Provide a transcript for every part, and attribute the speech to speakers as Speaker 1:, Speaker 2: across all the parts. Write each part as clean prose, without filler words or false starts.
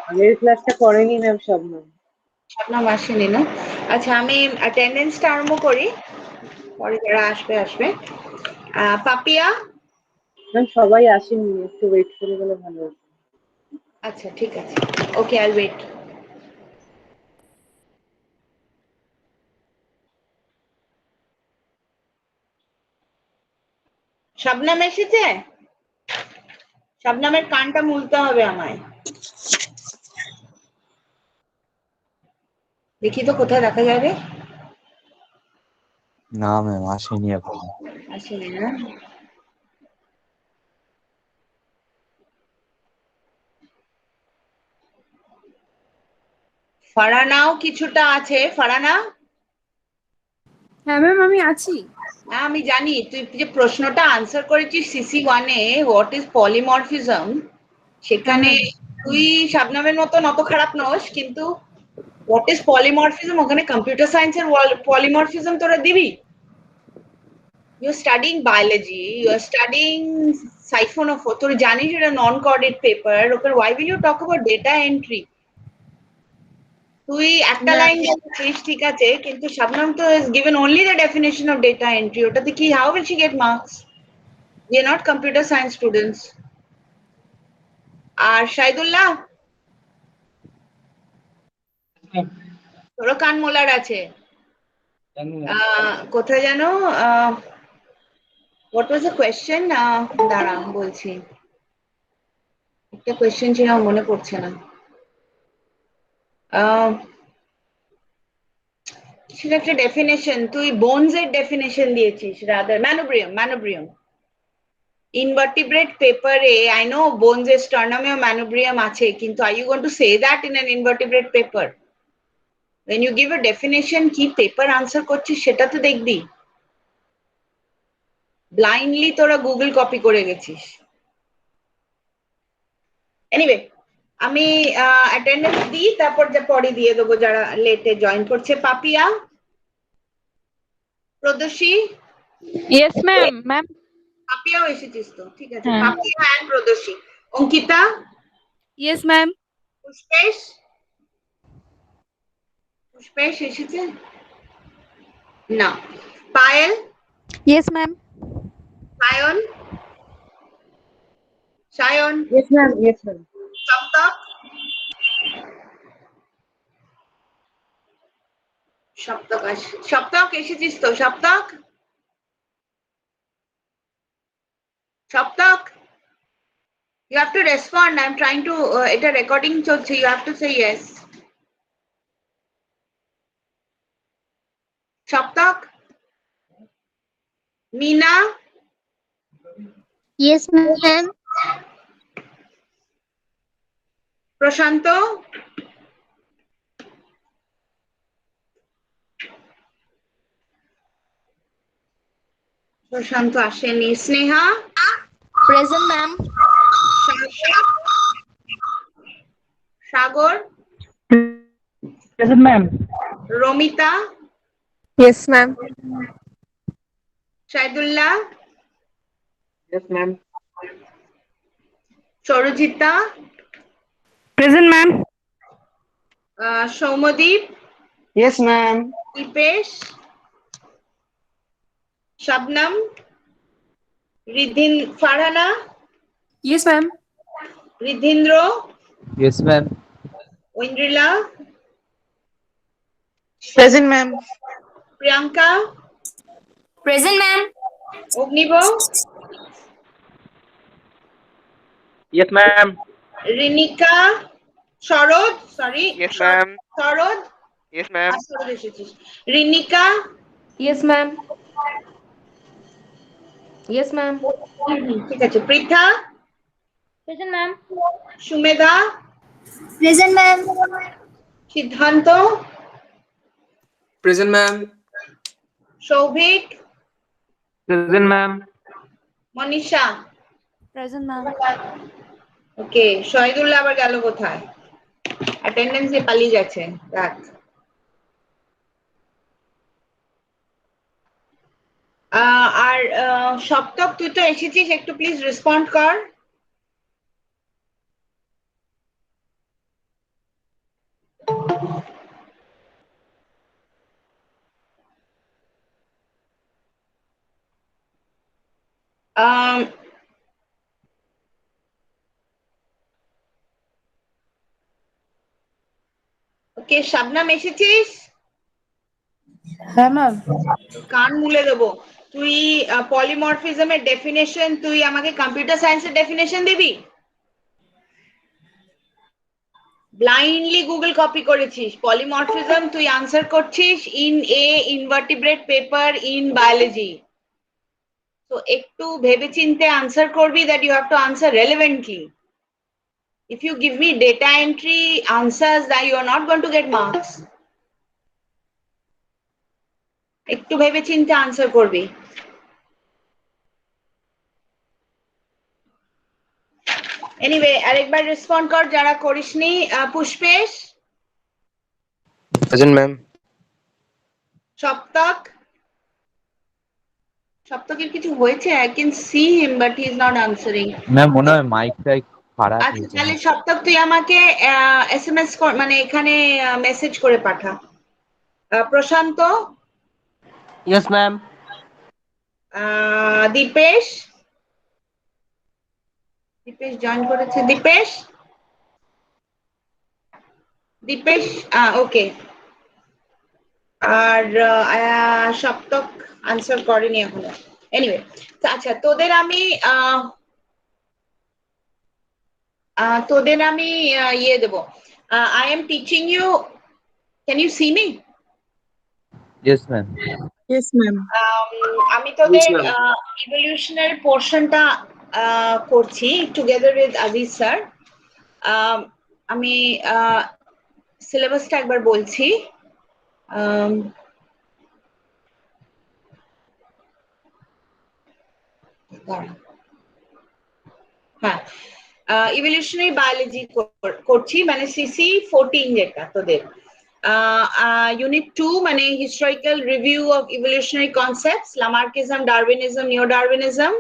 Speaker 1: আগের ক্লাসটা করেনি ম্যাম শবনম।
Speaker 2: শবনম আসেনি না? আচ্ছা, আমি অ্যাটেন্ডেন্সটা আরম্ভ করি, পরে যারা আসবে আসবে। পাপিয়া?
Speaker 1: ম্যাম সবাই আসেনি, একটু ওয়েট করে গেলে ভালো হতো।
Speaker 2: আচ্ছা ঠিক আছে, ওকে, আই ওয়েট। শবনম এসেছে? শবনমের কানটা মুলতে হবে আমায়। দেখি তো কোথায় দেখা যাবে।
Speaker 3: না ম্যাম আসেনি এখন।
Speaker 2: আসেনি না? ফারানাও কিছুটা আছে। ফারানা?
Speaker 4: হ্যাঁ ম্যাম আমি আছি।
Speaker 2: হ্যাঁ আমি জানি, তুই যে প্রশ্নটা আনসার করেছিস সিসি ওয়ানে, হোয়াট ইজ পলিমরফিজম, সেখানে তুই শাবনামের মতন অত খারাপ নস, কিন্তু হোয়াট ইজ পলিমরফিজম ওখানে কম্পিউটার সায়েন্সের পলিমরফিজম তোরা দিবি? You are studying biology, you are studying siphonophore, তোর জানিস এটা non coordinate paper, okay why will you talk about data entry? তুই একটা লাইন বলছিস ঠিক আছে, কিন্তু শাবনাম তো is given only the definition of data entry, ওটাতে কি, how will she get marks? We are not computer science students. আর শাহিদুল্লাহ, তোরও কান মোলার আছে। কোথায় জানো, what was the question? দাঁড়া বলছি, একটা কোয়েশ্চেন ছিল মনে পড়ছে না। সেটা একটা ডেফিনেশন, তুই বোনস এর ডেফিনেশন দিয়েছিস, রাদার ম্যানোব্রিয়াম। ইনভার্টিব্রেট পেপারে আই নো বোনস এর স্টার্নামিয়াম ম্যানোব্রিয়াম আছে, কিন্তু are you going to say that in an invertebrate paper? when you give a definition, কি পেপার আনসার করছিস সেটা তো দেখবি। ব্লাইন্ডলি তোরা গুগল কপি করে গেছিস। এনিওয়ে, আমি অ্যাটেন্ডেন্স দিই, তারপর যা পরে দিয়ে দেবো যারা লেটে জয়েন করছে। Papiya, Pradoshi?
Speaker 4: Yes ma'am. Ma'am
Speaker 2: পাপিয়াও এসেছিস তো, ঠিক আছে। Papiya and Pradoshi. Ankita?
Speaker 4: Yes ma'am.
Speaker 2: Pushpesh? Pushpesh এসেছে না। Payel?
Speaker 5: Yes, ma'am.
Speaker 2: Sayan? Sayan?
Speaker 1: Yes ma'am, yes ma'am.
Speaker 2: Saptak? Saptak এসেছিস তো? Saptak? Saptak, you have to respond, I'm trying to এটা রেকর্ডিং চলছে, you have to say yes. Saptak? Meena?
Speaker 5: Yes, ma'am.
Speaker 2: Prashant? Prashant আসেনি। Sneha?
Speaker 5: Present, ma'am.
Speaker 2: Sagar?
Speaker 1: Present ma'am.
Speaker 2: Ramita?
Speaker 4: Yes ma'am.
Speaker 2: Shahidullah?
Speaker 1: Yes ma'am.
Speaker 2: Sarujita?
Speaker 4: Present ma'am.
Speaker 2: Soumodip?
Speaker 1: Yes ma'am.
Speaker 2: Dipesh? Shabnam? Farhana?
Speaker 4: Yes ma'am.
Speaker 2: Ridhindra?
Speaker 3: Yes ma'am.
Speaker 2: Aindrila?
Speaker 1: Present ma'am.
Speaker 2: Priyanka?
Speaker 5: Present, ma'am.
Speaker 2: Agnib?
Speaker 1: Yes ma'am.
Speaker 2: Rinika? Sharat, sorry.
Speaker 1: Yes, ma'am.
Speaker 2: Sharat?
Speaker 1: Yes ma'am.
Speaker 2: Sharat এসেছিস। Rinika?
Speaker 4: Yes ma'am. Yes ma'am.
Speaker 2: ঠিক আছে। Pritha?
Speaker 5: Present, ma'am.
Speaker 2: Sumedha?
Speaker 5: Present, ma'am.
Speaker 2: সিদ্ধান্ত?
Speaker 6: Present, ma'am.
Speaker 2: Souvik?
Speaker 1: Present ma'am.
Speaker 2: Manisha?
Speaker 5: Present, ma'am.
Speaker 2: ওকে, শহীদুল্লাহ আবার গেল কোথায়? Attendance দিয়ে পালিয়ে গেছে, দেখ। আর সপ্তক, তুই তো এসেছিস, একটু প্লিজ রেসপন্ড কর। ওকে, শাবনাম এসেছিস?
Speaker 1: হ্যাঁ ম্যাম।
Speaker 2: কান মুলে দেবো। তুই পলিমরফিজমের ডেফিনেশন তুই আমাকে কম্পিউটার সায়েন্সের ডেফিনেশন দিবি? ব্লাইন্ডলি গুগল কপি করেছিস। পলিমরফিজম তুই আনসার করছিস in a invertebrate paper in biology. তো একটু ভেবে চিন্তে আনসার করবি, that you have to answer relevantly. If you give me data entry answers, that you are not going to get marks. একটু ভেবে চিন্তে আনসার করবি। এনিওয়ে, আরেকবার রেসপন্ড কর যারা করিসনি। Pushpesh,
Speaker 6: present ma'am.
Speaker 2: সপ্তক, সপ্তকের কিছু হয়েছে? I can see him but he is not answering.
Speaker 3: Ma'am মনে হয় মাইকটাই খারাপ
Speaker 2: আচ্ছা,
Speaker 3: হয়েছে।
Speaker 2: তাহলে সপ্তক তুই আমাকে এসএমএস মানে এখানে মেসেজ করে পাঠা। Prashant,
Speaker 6: yes ma'am.
Speaker 2: Dipesh, Dipesh join করেছে। দীপেশ, দীপেশ ওকে। আর সপ্তক আনসার করেনি এখনো। এনিওয়ে, আচ্ছা তোদের আমি ইয়ে দেবো। I am teaching you. Can you see me?
Speaker 3: Yes ma'am.
Speaker 1: Yes ma'am.
Speaker 2: আমি তোদের ইভলিউশনারি পোর্শনটা করছি টুগেদার উইথ আজিজ স্যার। আমি সিলেবাসটা একবার বলছি। হ্যাঁ, ইভলিউশনারি বায়োলজি করছি, মানে সিসি 14 যেটা তোদের। Unit 2 মানে historical review of evolutionary concepts, Lamarckism, Darwinism, Neo-Darwinism.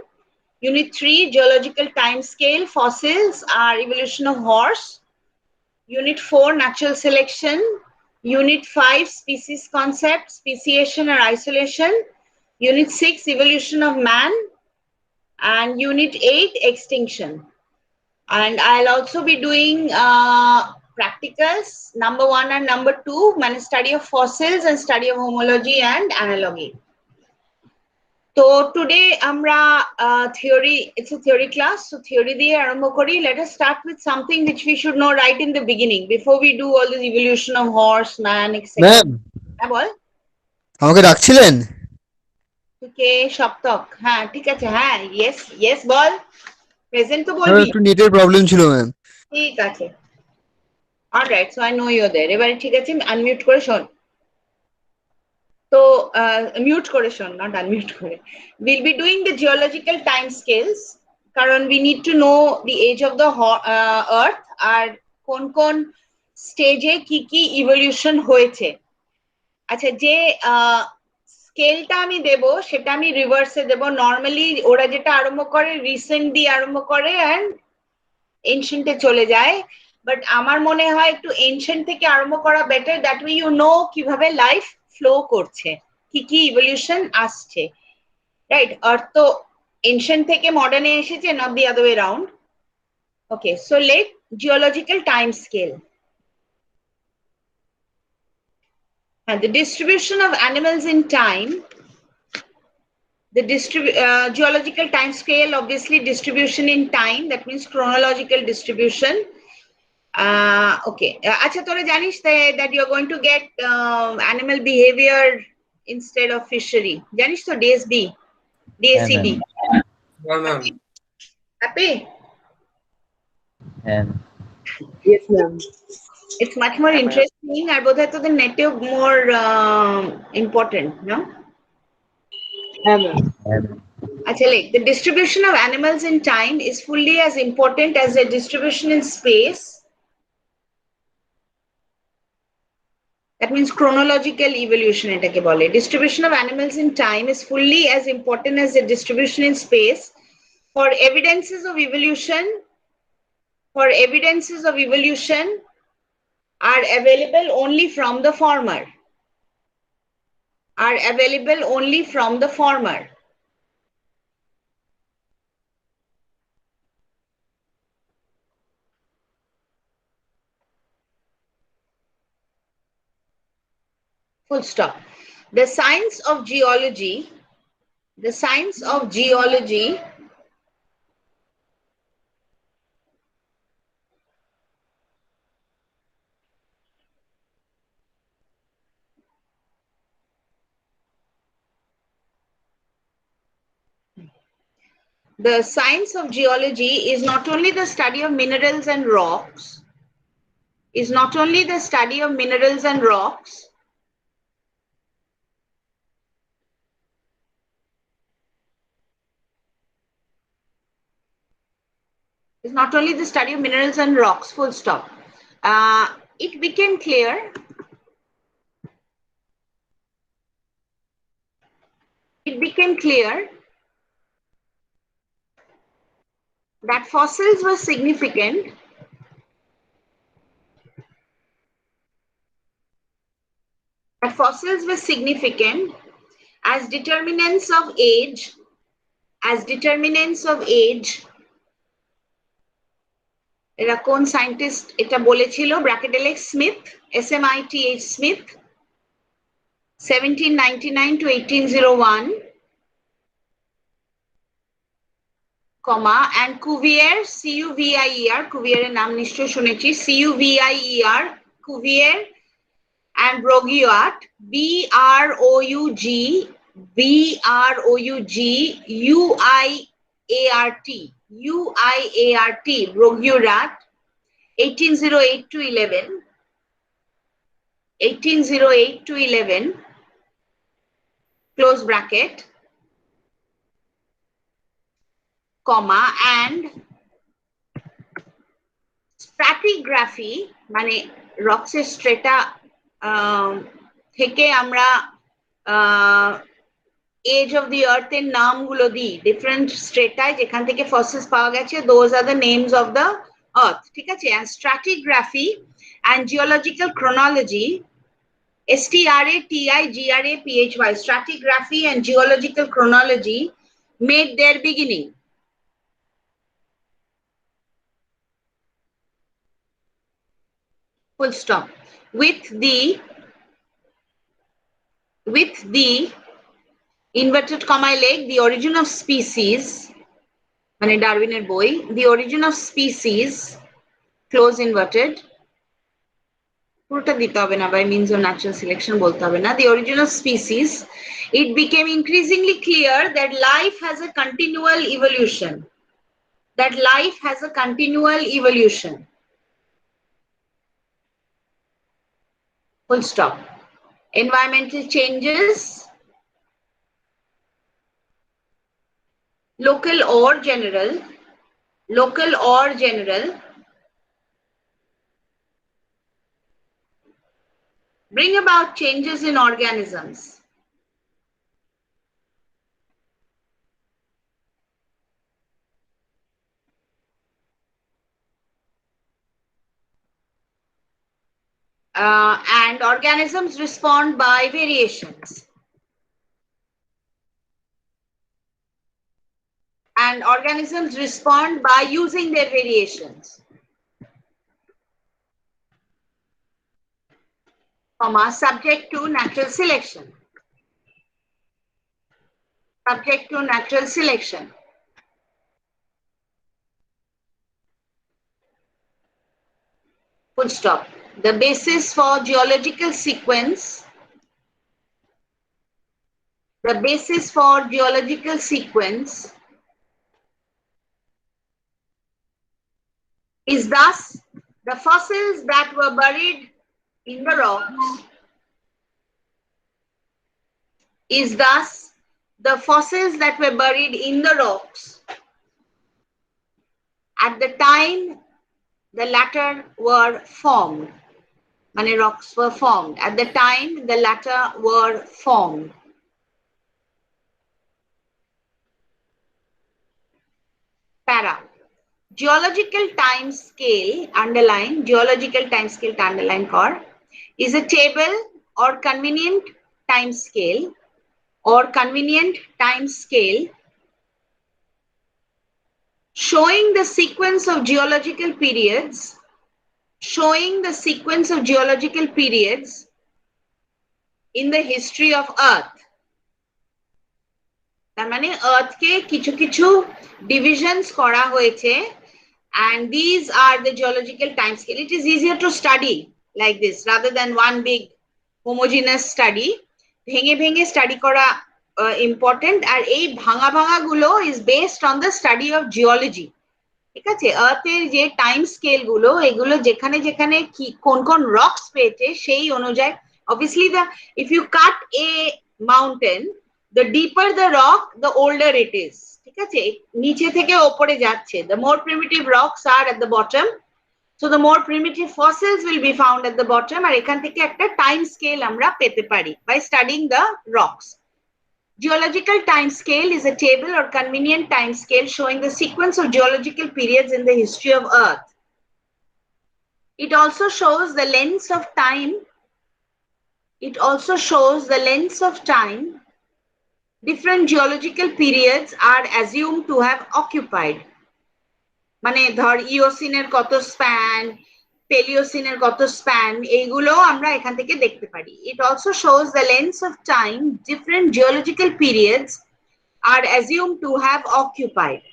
Speaker 2: Unit 3 geological time scale, fossils are evolution of horse. Unit 4 natural selection. Unit 5 species concept, speciation or isolation. Unit 6 evolution of man. And Unit 8 extinction. And I'll also be doing practicals number 1 and number 2, মানে study of fossils and study of homology and analogy. So today আমরা theory, it's a theory class, so theory দিয়ে আরম্ভ করি। Let us start with something which we should know right in the beginning before we do all this evolution of horse, man, etc.
Speaker 7: Ma'am,
Speaker 2: হ্যাঁ বল।
Speaker 7: আমাকে ডাকছিলেন?
Speaker 2: কে? সপ্তক। হ্যাঁ ঠিক আছে, হ্যাঁ yes yes বল। প্রেজেন্ট তো
Speaker 7: ম্যাম,
Speaker 2: বলবি।
Speaker 7: একটু নেটের প্রবলেম ছিল ম্যাম।
Speaker 2: ঠিক আছে, alright, so I know you there. এবারে ঠিক আছে, আনমিউট করে শোন। তো মিউট করে শোন, নট আনমিউট করে। Will be doing the geological time scales, কারণ we need to know the age of the earth আর কোন কোন স্টেজে কি কি ইভলিউশন হয়েছে। আচ্ছা, যে স্কেলটা আমি দেব সেটা আমি রিভার্সে দেব। নর্মালি ওরা যেটা আরম্ভ করে রিসেন্ট দিয়ে আরম্ভ করে অ্যান্ড এনশিয়েন্টে চলে যায়, বাট আমার মনে হয় একটু এনশিয়েন্ট থেকে আরম্ভ করা better, that we you know কিভাবে লাইফ ফ্লো করছে, কি কি ইভলিউশন আসছে, রাইট? আর তো এনশিয়েন্ট থেকে মডার্নে এসেছে, not the other way round. Okay, so let geological time scale. And the distribution of animals in time, the geological time scale, obviously distribution in time, that means chronological distribution. Okay, acha তোরা জানিস that you are going to get animal behavior instead of fishery, জানিস তো? DSB, DSCB. Happy?
Speaker 3: হ্যাঁ।
Speaker 1: Yes ma'am.
Speaker 2: It's much more interesting আর বোধহয় তোদের নেটেও more important, no?
Speaker 1: হ্যাঁ ma'am.
Speaker 3: হ্যাঁ।
Speaker 2: Actually, the distribution of animals in time is fully as important as the distribution in space. That means chronological evolution এটাকে বলে। Distribution of animals in time is fully as important as the distribution in space. For evidences of evolution are available only from the former. Full stop. The science of geology, the science of geology the science of geology is not only the study of minerals and rocks, is not only the study of minerals and rocks, is not only the study of minerals and rocks, full stop. It became clear, that fossils were significant as determinants of age, এরা কোন scientist এটা বলেছিল, bracket Alex Smith, SMITH Smith, 1799 to 1801, comma, and Cuvier, CUVIER, Cuvier এর নাম নিশ্চয় শুনেছি, CUVIER, Cuvier, and Broggiat, BROUGUIART, Broggiat, 1808 to 11, close bracket, comma, and stratigraphy, মানে রক্সের স্ট্রেটা থেকে আমরা এজ অফ দি আর্থ এর নামগুলো দিই, ডিফারেন্ট স্ট্রেটায় যেখান থেকে ফসিলস পাওয়া গেছে, those are the names of the আর্থ, ঠিক আছে? And stratigraphy and geological chronology, STRATIGRAPHY, stratigraphy and geological chronology made their beginning. Full stop. With the inverted comma leg, the origin of species, মানে ডারউইনের বই, the origin of species, close inverted, পুরোটা দিতে হবে না, by means of natural selection বলতে হবে না, the origin of species, it became increasingly clear that life has a continual evolution. Full stop. Environmental changes, local or general, bring about changes in organisms. And organisms respond by variations. And organisms respond by using their variations. Comma, subject to natural selection. Full stop. The basis for geological sequence, is thus the fossils that were buried in the rocks, at the time the latter were formed. মানে rocks were formed. At the time the latter were formed. Para. Geological time scale, underline, geological time scale টা underline কর, is a table or convenient time scale showing the sequence of geological periods in the history of Earth. তার মানে Earth কে কিছু কিছু divisions করা হয়েছে, and these are the geological time scale. It is easier to study like this rather than one big homogeneous study. ভেঙে ভেঙে study করা important, আর এই ভাঙা ভাঙা গুলো is based on the study of geology. ঠিক আছে, আর্থের যে টাইম স্কেল গুলো, এগুলো যেখানে যেখানে কি কোন কোন রকস পেয়েছে সেই অনুযায়ী, obviously the if you cut a mountain, the deeper the rock, the older it is. ঠিক আছে, নিচে থেকে উপরে যাচ্ছে, the more primitive rocks are at the bottom, so the more primitive fossils will be found at the bottom. আর এখান থেকে একটা time scale আমরা পেতে পারি by studying the rocks. Geological time scale is a table or convenient time scale showing the sequence of geological periods in the history of Earth. It also shows the lengths of time. It also shows the lengths of time different geological periods are assumed to have occupied. মানে ধর ইওসিনের কত span, প্যালিওসিনের কত span, এইগুলো আমরা এখান থেকে দেখতে পারি। It also shows the lengths of time different geological periods are assumed to have occupied.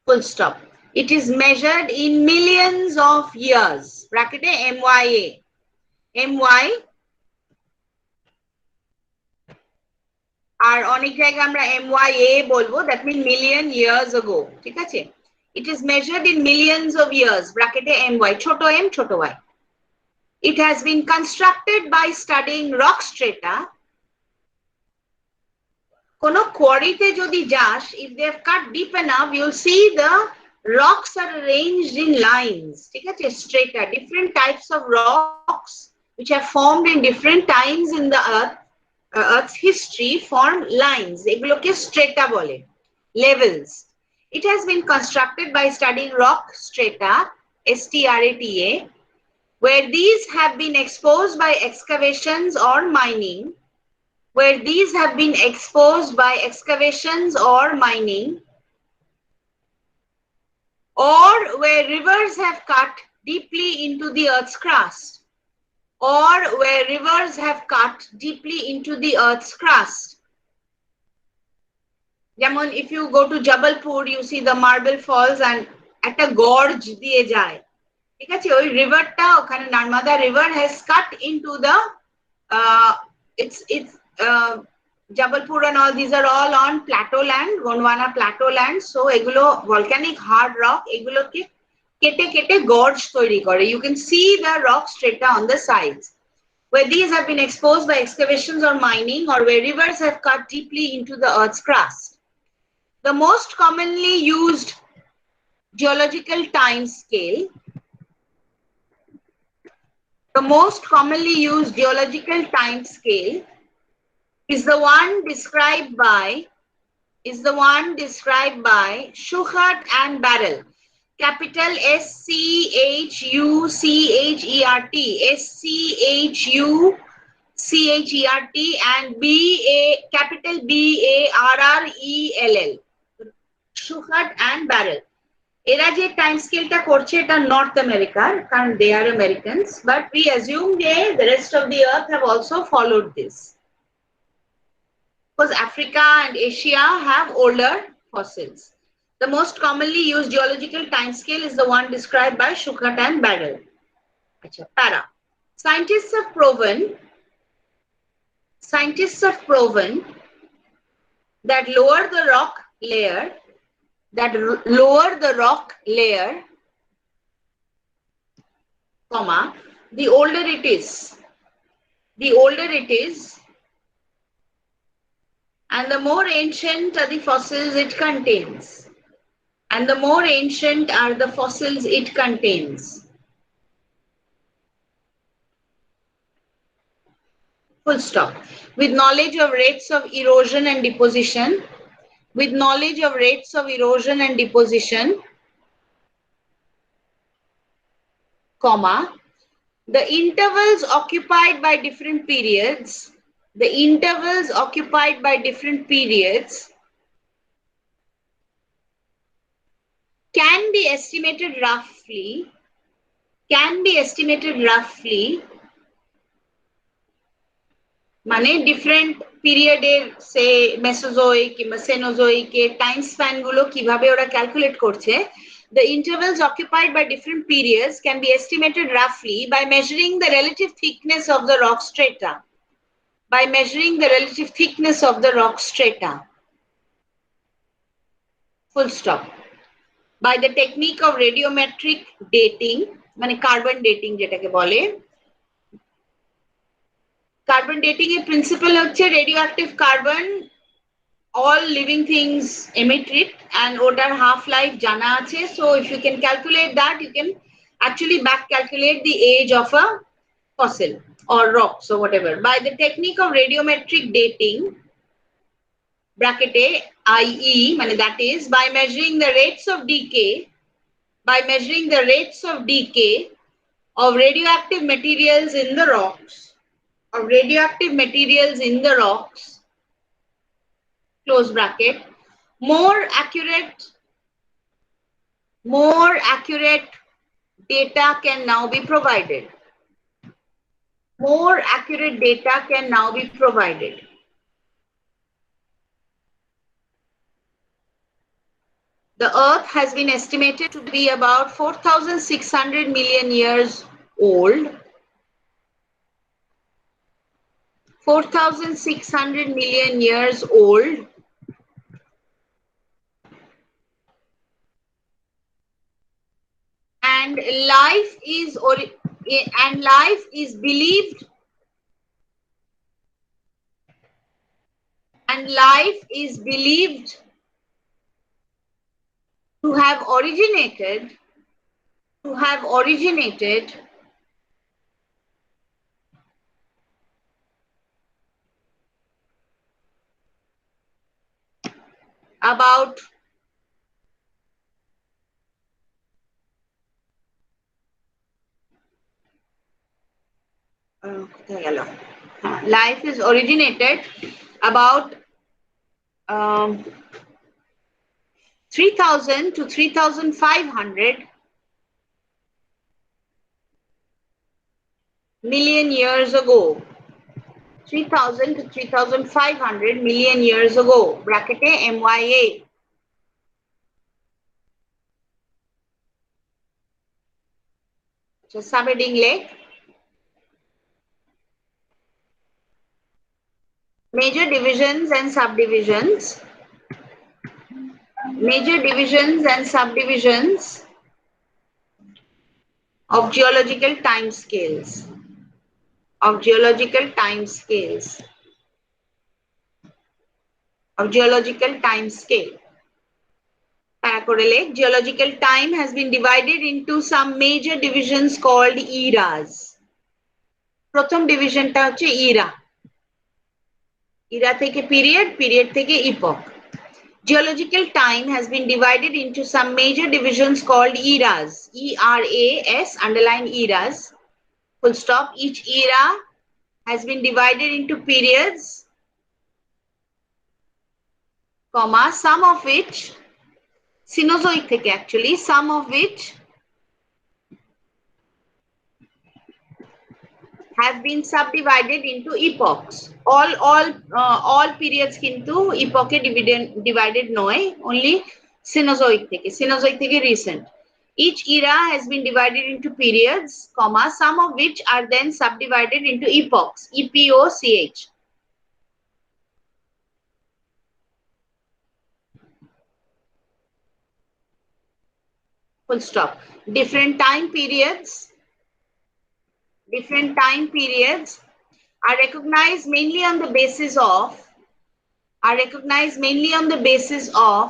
Speaker 2: Full stop. It is measured in millions of years. Bracket MYA. MY আর অনেক জায়গায় আমরা MYA বলবো, that means million years ago. ঠিক আছে, it is measured in millions of years. Bracket MY, ছোট m ছোট y. It has been constructed by studying rock strata. কোন কোয়ারিতে যদি যাস, if they have cut deep enough, you'll see the rocks are arranged in lines. ঠিক আছে, strata, different types of rocks which have formed in different times in the Earth's history form lines. এগুলোকে strata বলে, levels. It has been constructed by studying rock strata, STRATA, where these have been exposed by excavations or mining, or where rivers have cut deeply into the Earth's crust. যেমন if you go to Jabalpur, you see the marble falls and একটা gorge দিয়ে যায়। ঠিক আছে, ওই রিভারটা ওখানে নার্মাদা river has cut into the it's Jabalpur and all these are all on plateau land, Gondwana plateau land. So এগুলো volcanic hard rock, এগুলোকে কেটে কেটে গর্জ তৈরি করে। You can see the rock strata on the sides. Where these have been exposed by excavations or mining, or where rivers have cut deeply into the Earth's crust. The most commonly used geological time scale is the one described by Schuchert and Barrel. Capital SCHUCHERT, SCHUCHERT, and capital BARRELL. Schuchert and Barrel. এরা যে time স্কেলটা করছে এটা north আমেরিকার, কারণ they are Americans, but we assume the rest of the earth have also followed this. Because Africa and Asia have older fossils. The most commonly used geological time scale is the one described by Schuchert and Barrel. Para. Scientists have proven that lower the rock layer, comma, the older it is, and the more ancient are the fossils it contains. Full stop. With knowledge of rates of erosion and deposition, comma, the intervals occupied by different periods can be estimated roughly মানে different পিরিয়ডের সে মেসোজোইক কিংবা সেনোজোইক এর time span গুলো কিভাবে ওরা calculate করছে, the intervals occupied by different periods can be estimated roughly by measuring the relative thickness of the rock strata. By measuring the relative thickness of the rock strata. Full stop. By the technique of radiometric dating, মানে carbon dating যেটাকে বলে, carbon dating এর principle হচ্ছে radioactive carbon, all living things emit it and ওটার half life জানা আছে, so if you can calculate that you can actually back calculate the age of a fossil or rocks or whatever. By the technique of radiometric dating, bracket A, IE, that is by measuring the rates of decay, of radioactive materials in the rocks, close bracket, more accurate data can now be provided. More accurate data can now be provided. The Earth has been estimated to be about 4,600 million years old. 4,600 million years old. And life is believed to have originated about life is originated about 3,000 to 3,500 million years ago. 3,000 to 3,500 million years ago. Bracket A, MYA. So subheading lake. Major divisions and subdivisions. Major divisions and subdivisions of geological timescales. Of geological timescale. Paracorrelate. Geological time has been divided into some major divisions called eras. প্রথম ডিভিশনটা হচ্ছে era. Era থেকে period, period থেকে epoch. Geological time has been divided into some major divisions called eras. E-R-A-S, underline eras. Full stop. Each era has been divided into periods, comma, some of which, Cenozoic থেকে actually, some of which have been subdivided into epochs. All periods কিন্তু epoch divided নয়, only Cenozoic থেকে recent. Each era has been divided into periods, comma, some of which are then subdivided into epochs, E-P-O-C-H. Full stop. Different time periods are recognized mainly on the basis of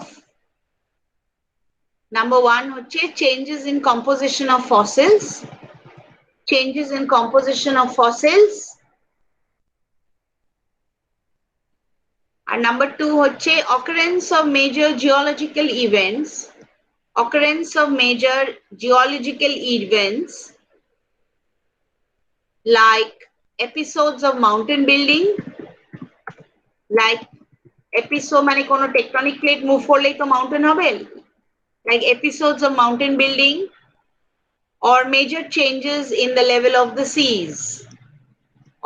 Speaker 2: number one, changes in composition of fossils. And number two, occurrence of major geological events. Like episodes of mountain building, like episode মানে কোনো tectonic plate move করলেই তো mountain হবে, like episodes of mountain building or major changes in the level of the seas.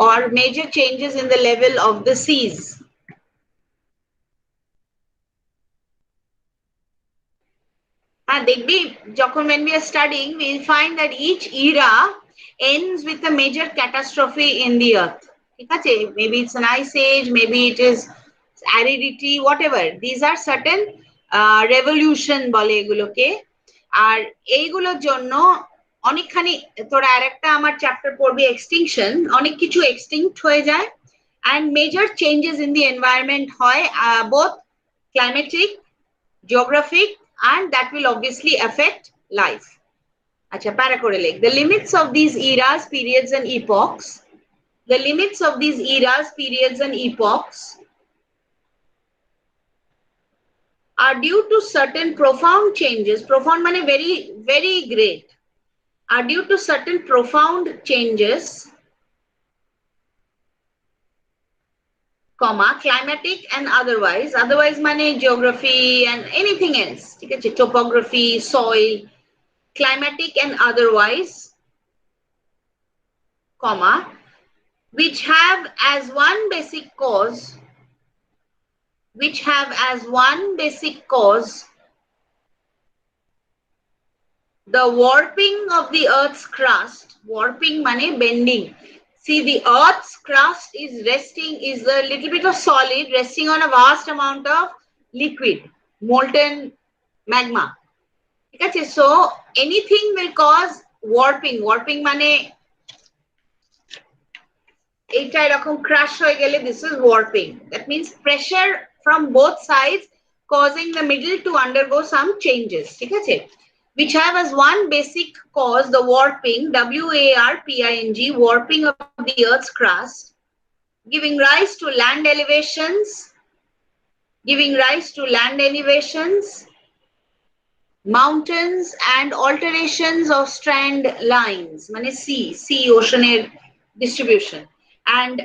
Speaker 2: or major changes in the level of the seas. দেখবি যখন when we are studying we'll find that each era ends with a major catastrophe in the earth. ঠিক আছে, maybe it's an ice age, maybe it is aridity, whatever. These are certain revolution বলে এগুলোকে। আর এইগুলোর জন্য অনেকখানি তোরা আরেকটা আমার চ্যাপ্টার পড়বি এক্সটিংশন, অনেক কিছু এক্সটিংক্ট হয়ে যায় and major changes in the environment হয়, both climatic, geographic, and that will obviously affect life. Acha, para kore leg. The limits of these eras, periods and epochs. The limits of these eras, periods and epochs are due to certain profound changes. Profound mean very, very great. Are due to certain profound changes, comma, climatic and otherwise. Otherwise mean geography and anything else. Topography, soil, climatic and otherwise, comma, which have as one basic cause, the warping of the earth's crust. Warping mean bending. See, the earth's crust is a little bit of solid resting on a vast amount of liquid, molten magma. Okay, so anything will cause warping. Warping মানে এইটা এরকম crash হয়ে গেলে, this is warping. That means pressure from both sides causing the middle to undergo some changes. ঠিক আছে, which have as one basic cause the warping, W-A-R-P-I-N-G, warping of the earth's crust, giving rise to land elevations, mountains and alterations of strand lines, মানে sea ocean distribution, and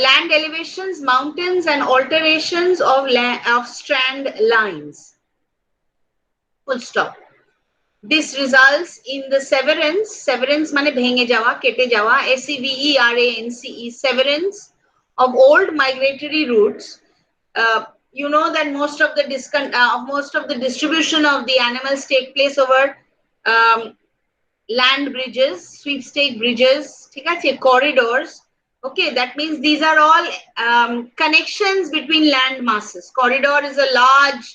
Speaker 2: land elevations, mountains and alterations of strand lines. Full stop. This results in the severance মানে ভেঙে যাওয়া, কেটে যাওয়া, SEVERANCE, severance of old migratory routes. You know that most of the distribution of the animals take place over land bridges, sweepstake bridges, ঠিক আছে, corridors. Okay, that means these are all connections between land masses. Corridor is a large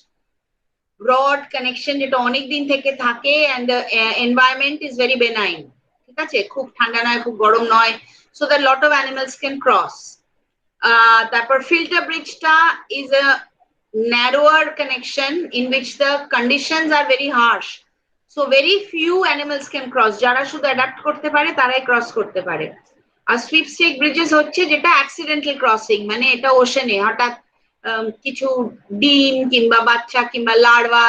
Speaker 2: broad connection যেটা অনেক দিন থেকে থাকে, and the environment is very benign. ঠিক আছে, খুব ঠান্ডা নয়, খুব গরম নয়, so that lot of animals can cross. তারপর filter bridge টা is a narrower connection in which the conditions are very harsh, so very few animals can cross. যারা শুধু অ্যাডাপ্ট করতে পারে তারাই ক্রস করতে পারে। আর sweepstake bridges হচ্ছে যেটা accidental crossing, মানে এটা ওশেনে হঠাৎ কিছু ডিম কিংবা বাচ্চা কিংবা লার্ভা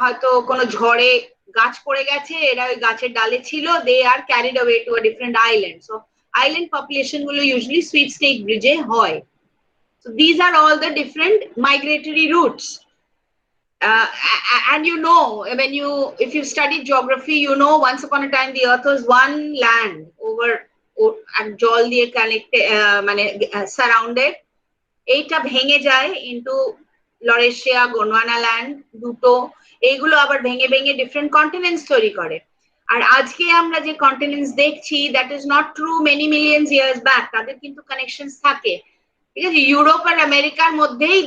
Speaker 2: হয়তো কোনো ঝড়ে গাছ পড়ে গেছে, এরা ওই গাছের ডালে ছিল, they are carried away to a different island. So island population গুলো usually sweepstake bridge এ হয়. So these are all the different migratory routes. And you know, if you studied geography, you know once upon a time the earth was one land over জল দিয়ে connected, মানে surrounded. এইটা ভেঙে যায় into Laurasia, গোন্ডওয়ানা land, দুটো, এইগুলো আবার ভেঙে ভেঙে ডিফারেন্ট কন্টিনেন্টস তৈরি করে। আর আজকে আমরা যে কন্টিনেন্টস দেখছি, that is not true many millions years back, তাদের কিন্তু কানেকশনস থাকে। ঠিক আছে, ইউরোপ আর আমেরিকার মধ্যেই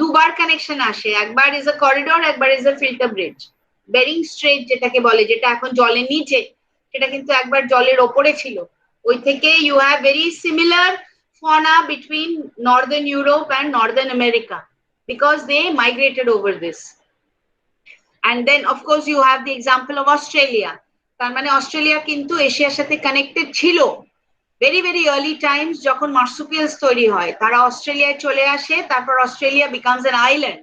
Speaker 2: দুবার কানেকশন আসে, একবার ইজ আ করিডোর, একবার is a filter bridge. Bering strait যেটাকে বলে, যেটা এখন জলের নিচে, সেটা কিন্তু একবার জলের ওপরে ছিল। ওই থেকে you have very similar fauna between northern Europe and northern America because they migrated over this. And then of course you have the example of Australia. তার মানে অস্ট্রেলিয়া কিন্তু এশিয়ার সাথে কানেক্টেড ছিল। very very early times যখন marsupials তৈরি হয়, তারা অস্ট্রেলিয়ায় চলে আসে, তারপর অস্ট্রেলিয়া becomes an island.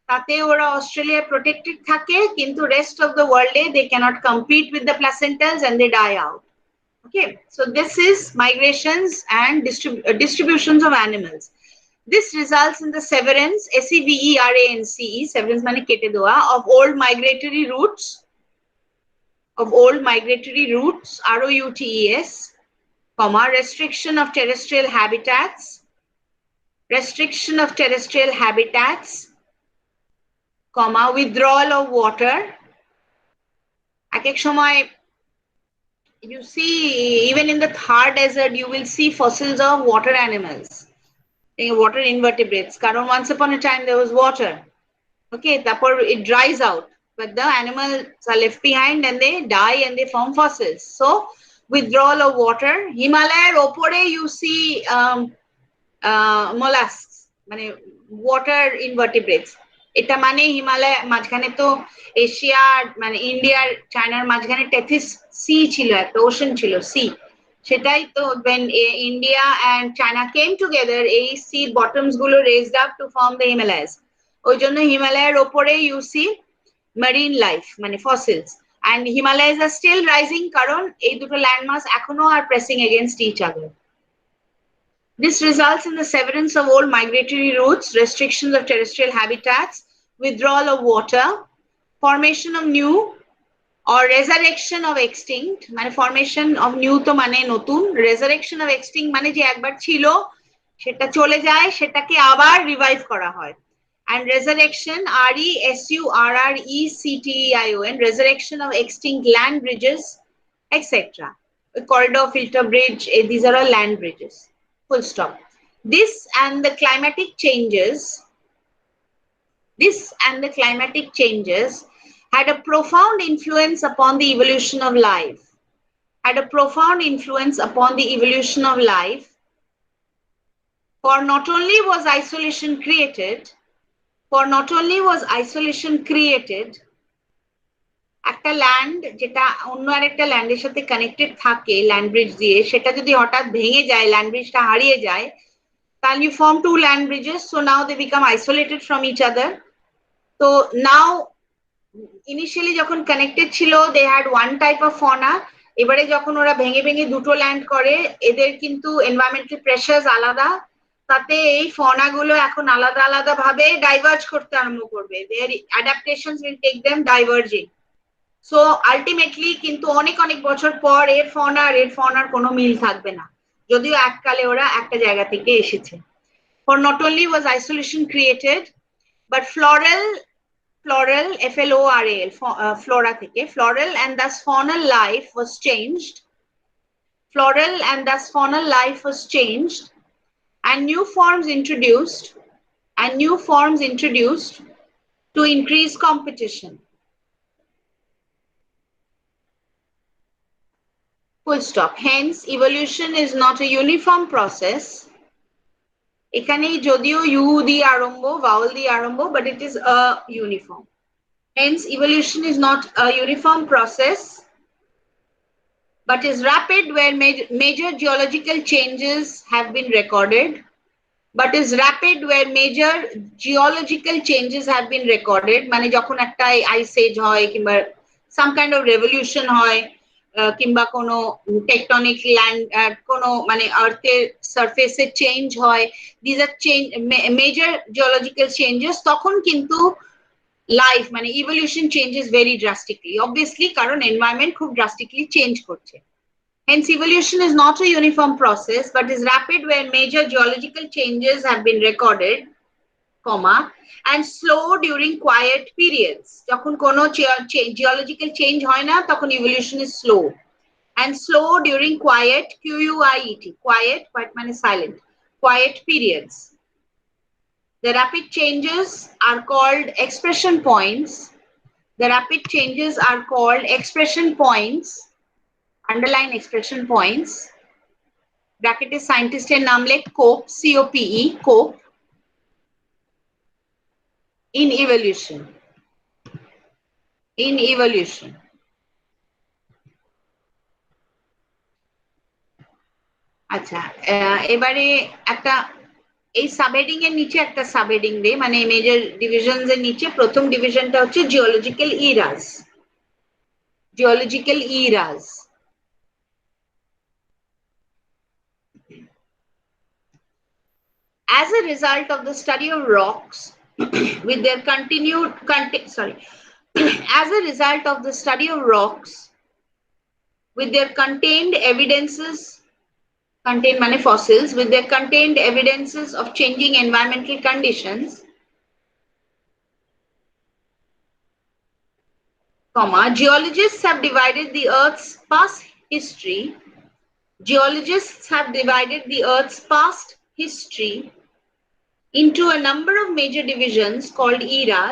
Speaker 2: তাতে ওরা অস্ট্রেলিয়া প্রোটেক্টেড থাকে, কিন্তু rest of the world they cannot compete with the placentals and they die out. Okay, so this is migrations and distributions of animals. This results in the severance, severance মানে কেটে দেওয়া, of old migratory routes, of old migratory routes, ROUTES, comma, restriction of terrestrial habitats, comma, withdrawal of water. এক এক সময় you see, even in the Thar Desert, you will see fossils of water animals, water invertebrates. Karon once upon a time there was water. Okay, therefore it dries out, but the animals are left behind and they die and they form fossils. So withdrawal of water. Himalaya opore you see mollusks, মানে water invertebrates. এটা মানে হিমালয় মাঝখানে তো Asia মানে ইন্ডিয়ার চায়নার মাঝখানে Tethys C ছিল, একটা ওশান ছিল, সি। সেটাই তো when India and China came together, এই সি বটমস গুলো raised up to form the Himalayas. ওই জন্য হিমালয়ের ওপরে you see marine life মানে fossils, and Himalayas are still rising কারণ এই দুটো landmass এখনো are pressing against each other. This results in the severance of old migratory routes, restrictions of terrestrial habitats, withdrawal of water, formation of new or resurrection of extinct, মানে formation of new তো মানে নতুন, resurrection of extinct মানে যে একবার ছিল সেটা চলে যায় সেটাকে আবার রিভাইভ করা হয়, and resurrection, RESURRECTEION, resurrection of extinct land bridges, etc. Corridor, filter bridge, these are all land bridges. Full stop. This and the climatic changes had a profound influence upon the evolution of life. For not only was isolation created, একটা land যেটা অন্য আরেকটা ল্যান্ডের সাথে connected থাকে land bridge দিয়ে, সেটা যদি হঠাৎ ভেঙে যায়, ল্যান্ড ব্রিজটা হারিয়ে যায়, তাহলে you form two land bridges, so now they become isolated from each other. So now initially যখন কানেক্টেড ছিল they had one type of fauna, এবারে যখন ওরা ভেঙে ভেঙে দুটো ল্যান্ড করে এদের কিন্তু এনভায়রনমেন্টাল প্রেসারস আলাদা, তাতে এই ফনা গুলো এখন আলাদা আলাদা ভাবে ডাইভার্জ করতে আরম্ভ করবে, their adaptations will take them diverging. So ultimately কিন্তু অনেক অনেক বছর পর এর ফনার কোনো মিল থাকবে না, যদিও এককালে ওরা একটা জায়গা থেকে এসেছে। For not only was isolation created, but floral FLORAL flora থেকে floral and thus faunal life was changed, and new forms introduced to increase competition. Full stop. Hence, evolution is not a uniform process. এখানে যদিও you দিয়ে আরম্ভ, ভাওয়াল দিয়ে আরম্ভ, but it is a uniform. Hence, evolution is not a uniform process, but is rapid where major geological changes have been recorded. মানে যখন একটা ice age হয় কিংবা some kind of revolution হয়, কিংবা কোনো টেকটনিক ল্যান্ড কোনো মানে আর্থের সারফেসে চেঞ্জ হয়, this are major geological changes, তখন কিন্তু লাইফ মানে evolution changes very drastically, obviously কারণ এনভায়রনমেন্ট খুব ড্রাস্টিকলি চেঞ্জ করছে। Hence, evolution is not a uniform process, but is rapid where major geological changes have been recorded, and slow during quiet periods. যখন কোনো geological change হয় না তখন evolution is slow, and slow during quiet, QUIET, quiet মানে silent, quiet periods. The rapid changes are called expression points. Underline expression points. Bracket is scientist এর নাম লেখ COPE, COPE, COPE. In evolution. আচ্ছা, এবারে একটা এই সাবহেডিং এর নিচে একটা সাবহেডিং দে, মানে মেজর ডিভিশনস এর নিচে প্রথম ডিভিশনটা হচ্ছে geological ইরাস। As a result of the study of rocks with their as a result of the study of rocks with their contained evidences, contained মানে fossils, with their contained evidences of changing environmental conditions, comma, geologists have divided the Earth's past history. Geologists have divided the Earth's past history into a number of major divisions called eras,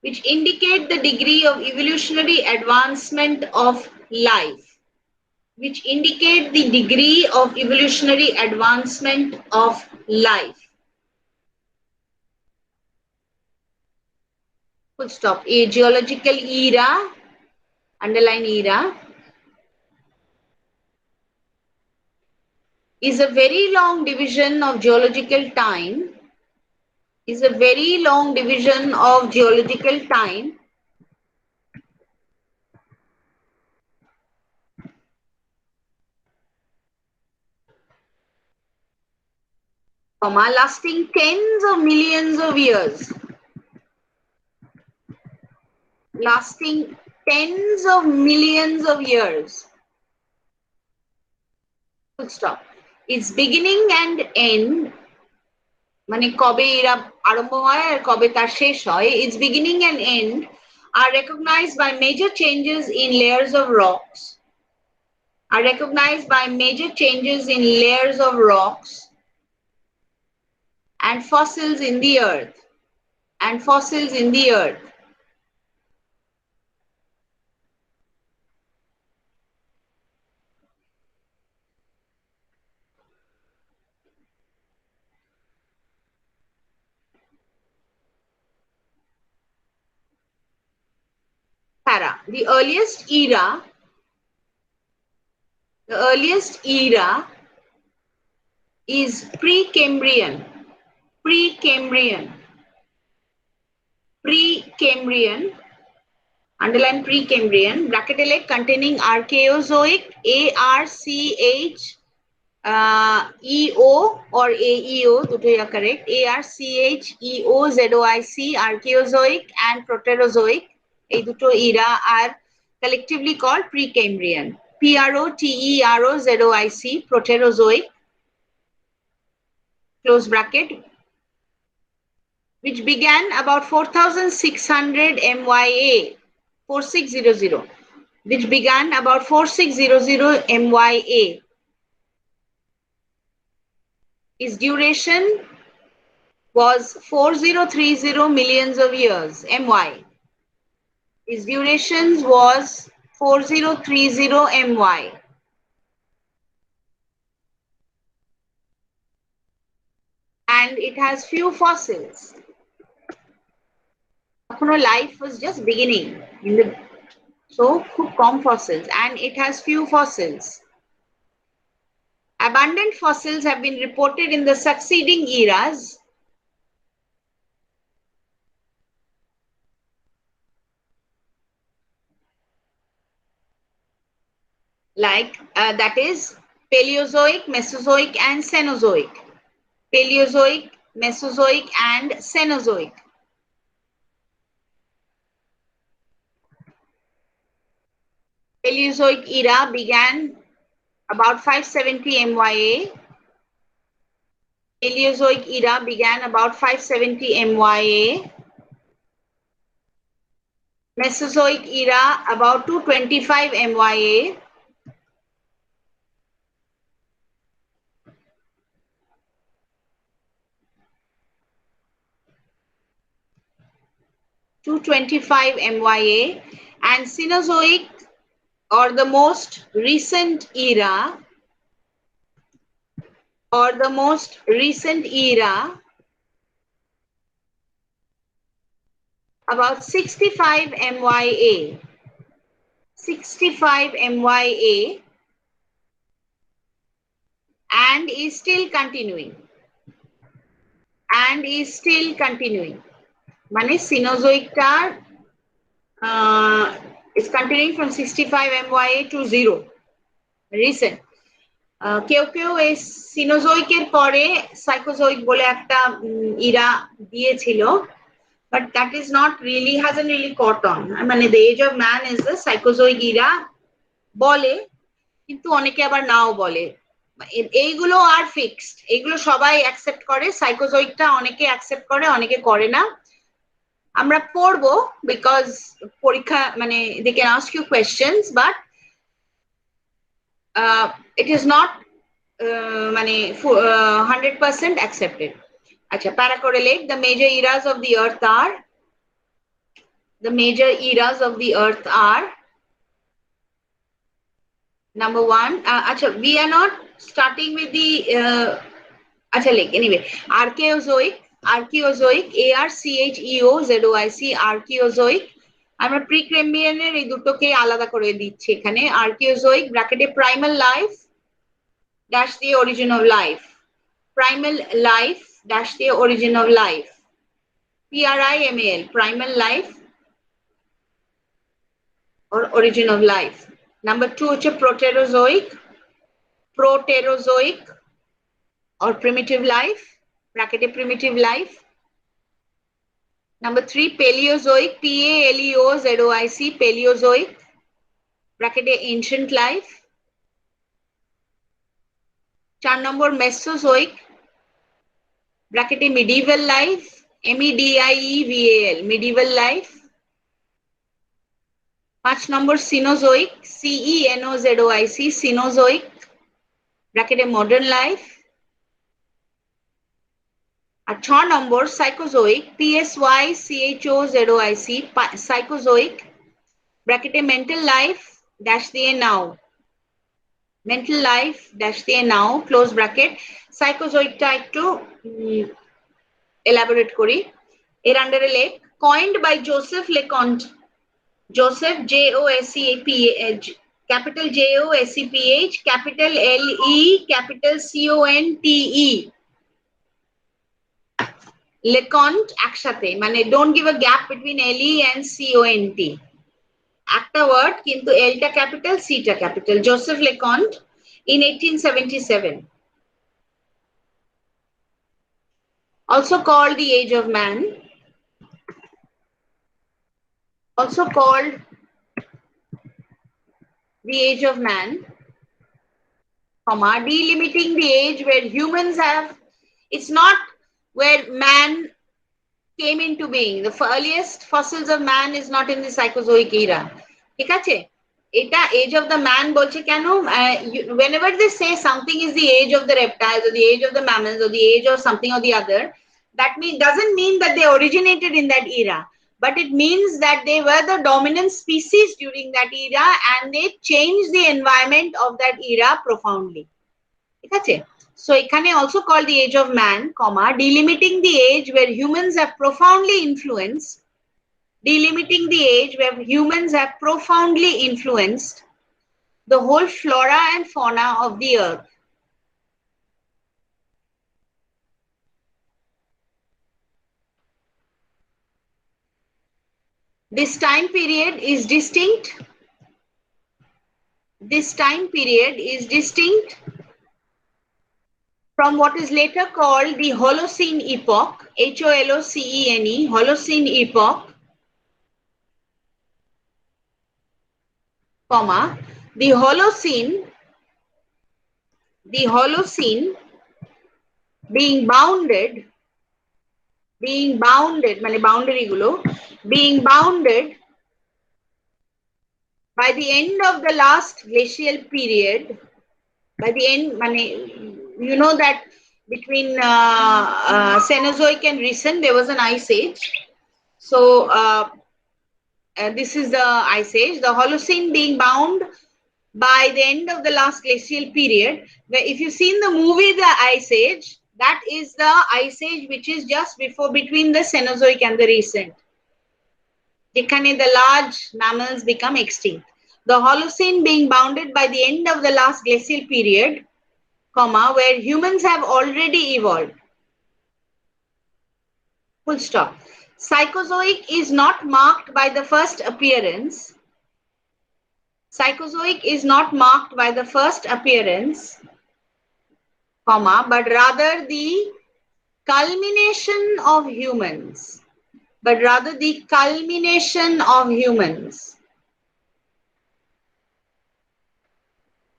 Speaker 2: which indicate the degree of evolutionary advancement of life. Full stop. A geological era, underline era, is a very long division of geological time, comma, lasting tens of millions of years. Full stop. Its beginning and end, মানে কবে এরা আরম্ভ হয় আর কবে তার শেষ হয়, its beginning and end are recognized by major changes in layers of rocks, and fossils in the earth. Para. The earliest era is Precambrian. Underline Precambrian, bracket ele, containing Archaeozoic, ARCHEO or AEO, দুটোই are correct, ARCHEOZOIC, Archaeozoic and Proterozoic, এই দুটো era are collectively called Precambrian. PROTEROZOIC, Proterozoic, close bracket, which began about 4600 MYA, 4600, which began about 4600 MYA. Its duration was 4030 millions of years, MY. Its duration was 4030 MY. And it has few fossils. Life was just beginning so খুব কম fossils, and it has few fossils. Abundant fossils have been reported in the succeeding eras, like that is Paleozoic, Mesozoic and Cenozoic. Paleozoic, Mesozoic and Cenozoic. Paleozoic era began about 570 MYA. Mesozoic era about 225 MYA. And Cenozoic, or the most recent era, about 65 MYA. And is still continuing. মানে Cenozoic is continuing from 65 MYA to 0, recent. কেউ এই Cenozoic এর পরে Phycozoic বলে একটা ইরা দিয়েছিল, but that is not really, hasn't really caught on. I mean, the age of man is the Psychozoic era বলে, কিন্তু অনেকে আবার নাও বলে। এইগুলো আর ফিক্সড, এইগুলো সবাই অ্যাকসেপ্ট করে। সাইকোজোইকটা অনেকে অ্যাকসেপ্ট করে, অনেকে করে না। আমরা পড়বো বিকজ পরীক্ষা মানে they can ask you questions, but it is not মানে 100% accepted. আচ্ছা, প্যারা করে লেখ, the major eras of the earth are, the major eras of the earth are, number one, acha, we are not starting with the acha, like anyway, archaeozoic, archaeozoic, archaeozoic, আমরা প্রিক্যাম্বিয়ানের এই দুটোকে আলাদা করে দিচ্ছি এখানে। আর্কিওজোইক ব্র্যাকেটে প্রাইমাল লাইফ ড্যাশ দিয়ে origin of life, primal life dash দিয়ে origin of life, PRIMAL, primal life or origin of life. Number two হচ্ছে proterozoic or primitive life, bracket primitive life. Number three paleozoic, PALEOZOIC, paleozoic, bracket ancient life. 4 number mesozoic, bracket medieval life, MEDIEVAL, medieval life. 5 number Cenozoic, CENOZOIC, Cenozoic, bracket modern life. আর 6 number Psychozoic, PSYCHOZOIC, Psychozoic, bracket mental life dash দিয়ে now, mental life dash দিয়ে now, close bracket. Psychozoicটা একটু elaborate করি, এর আন্ডারে লেখ, coined by Joseph LeConte, Joseph JOSEPH, capital JOSEPH, capital LE, capital CONTE, LeConte একসাথে, মানে don't give a gap between LE and CONT, একটা ওয়ার্ড কিন্তু এলটা ক্যাপিটাল সিটা capital. Joseph LeConte in 1877, also called the age of man, also called the age of man, comma, delimiting the age where humans have, it's not where man came into being. The earliest fossils of man is not in the Psychozoic era. ঠিক আছে, এটা age of the man বলছে কেন? Whenever they say something is the age of the reptiles or the age of the mammals or the age of something or the other, that doesn't mean that they originated in that era, but it means that they were the dominant species during that era and they changed the environment of that era profoundly. ঠিক আছে, so ekhane also called the age of man, comma, delimiting the age where humans have profoundly influenced, delimiting the age where humans have profoundly influenced the whole flora and fauna of the earth. This time period is distinct. This time period is distinct from what is later called the Holocene epoch, HOLOCENE, Holocene epoch, comma, the Holocene being bounded, মানে boundary গুলো being bounded by the end of the last glacial period, by the end, মানে you know that between Cenozoic and recent there was an ice age, so this is the ice age, the Holocene being bound by the end of the last glacial period, where if you've seen the movie The Ice Age, that is the ice age which is just before, between the Cenozoic and the recent, যেখানে the large mammals become extinct. The Holocene being bounded by the end of the last glacial period, comma, where humans have already evolved. Full stop. Psychozoic is not marked by the first appearance. Psychozoic is not marked by the first appearance, comma, but rather the culmination of humans. but rather the culmination of humans.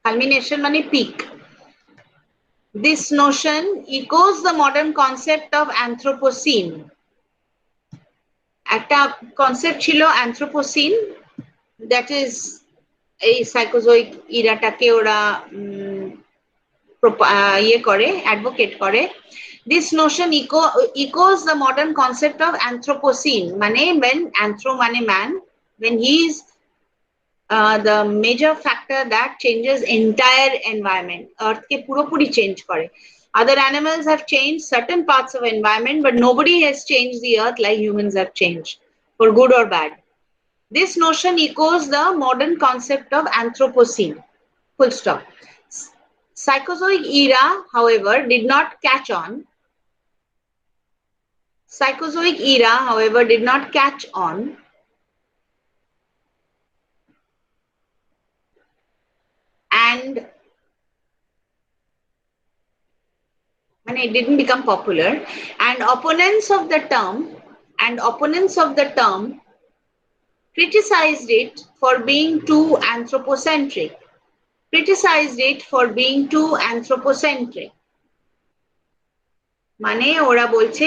Speaker 2: Culmination means peak. This notion echoes the modern concept of Anthropocene. একটা concept ছিল Anthropocene, that is এই সাইকোজোইক ইরাটাকে ওরা advocate করে. This notion echoes the modern concept of Anthropocene, মানে when anthro মানে man, when he is the major factor that changes entire environment. Earth ke purapuri change kore. Other animals have changed certain parts of environment, but nobody has changed the earth like humans have changed, for good or bad. This notion echoes the modern concept of Anthropocene. Full stop. Psychozoic era, however, did not catch on. Psychozoic era, however, did not catch on. And it didn't become popular. And opponents of the term criticized it for being too anthropocentric. মানে ওরা বলছে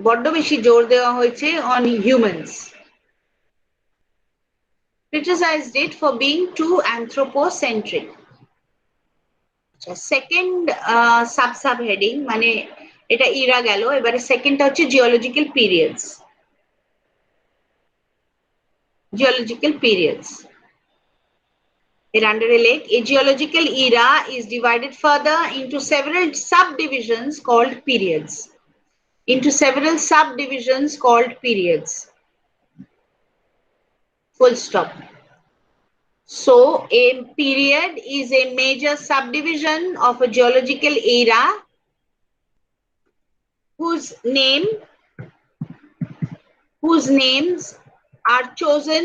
Speaker 2: বড্ড বেশি জোর দেওয়া হয়েছে on humans. Criticized it for being too anthropocentric. Second subheading, মানে এটা ইরা গেল, এবারে সেকেন্ডটা হচ্ছে জিওলজিক্যাল পিরিয়ডস. এর আন্ডারে লেখ, a geological era is divided further into several subdivisions called periods. Full stop. So a period is a major subdivision of a geological era whose names are chosen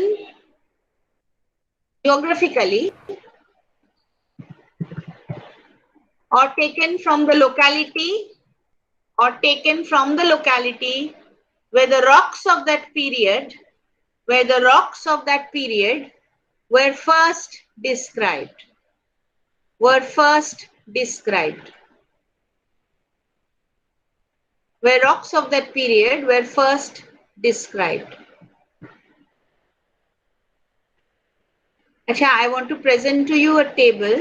Speaker 2: geographically or taken from the locality where the rocks of that period were first described. Where rocks of that period were first described. Acha, I want to present to you a table.